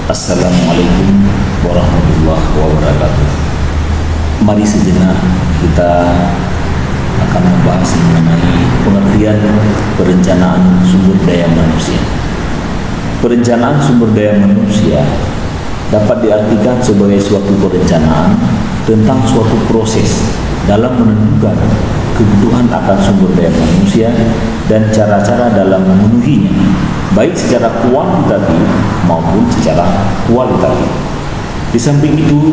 Assalamualaikum warahmatullahi wabarakatuh. Mari sejenak kita akan membahas mengenai pengertian perencanaan sumber daya manusia. Perencanaan sumber daya manusia dapat diartikan sebagai suatu perencanaan tentang suatu proses dalam menentukan kebutuhan akan sumber daya manusia dan cara-cara dalam memenuhinya, baik secara kuantitatif maupun secara kualitatif. Di samping itu,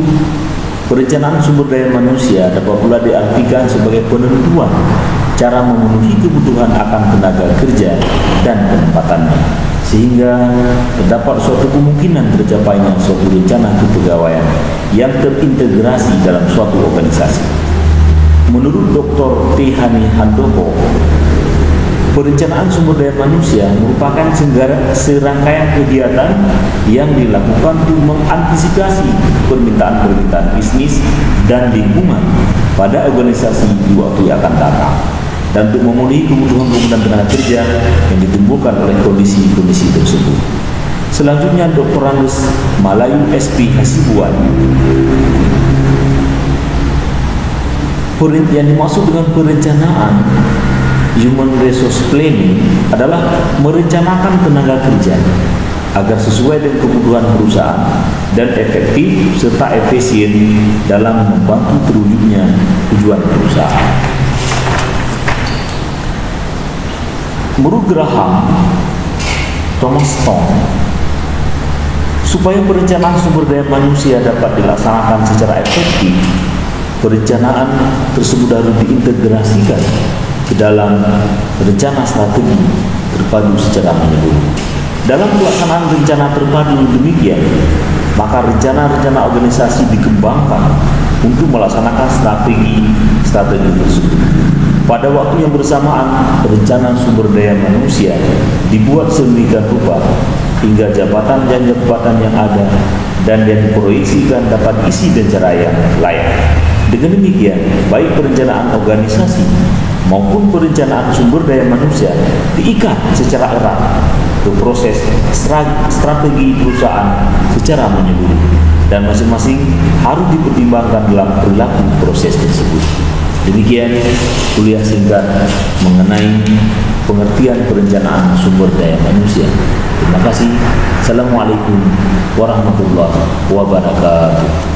perencanaan sumber daya manusia dapat pula diartikan sebagai penentuan cara memenuhi kebutuhan akan tenaga kerja dan penempatannya, sehingga terdapat suatu kemungkinan tercapainya suatu rencana kepegawaian yang terintegrasi dalam suatu organisasi. Menurut Dr. Tihani Handoko, perencanaan sumber daya manusia merupakan serangkaian kegiatan yang dilakukan untuk mengantisipasi permintaan-permintaan bisnis dan lingkungan pada organisasi di waktu yang akan datang, dan untuk memenuhi kebutuhan tenaga kerja yang ditimbulkan oleh kondisi-kondisi tersebut. Selanjutnya, Dr. Andes Malayu SP Hasibuan, yang dimaksud dengan perencanaan human resource planning adalah merencanakan tenaga kerja agar sesuai dengan kebutuhan perusahaan dan efektif serta efisien dalam membantu terwujudnya tujuan perusahaan. Menurut Graham Thomas Stone, supaya perencanaan sumber daya manusia dapat dilaksanakan secara efektif, perencanaan tersebut harus diintegrasikan ke dalam rencana strategi terpadu secara menyeluruh. Dalam pelaksanaan rencana terpadu demikian, maka rencana-rencana organisasi dikembangkan untuk melaksanakan strategi tersebut. Pada waktu yang bersamaan, rencana sumber daya manusia dibuat sedemikian rupa hingga jabatan yang ada dan yang diproyeksikan dapat diisi dengan cara yang layak. Dengan demikian, baik perencanaan organisasi maupun perencanaan sumber daya manusia diikat secara erat ke proses strategi perusahaan secara menyeluruh, dan masing-masing harus dipertimbangkan dalam perilaku proses tersebut. Demikian kuliah singkat mengenai pengertian perencanaan sumber daya manusia. Terima kasih. Assalamualaikum warahmatullahi wabarakatuh.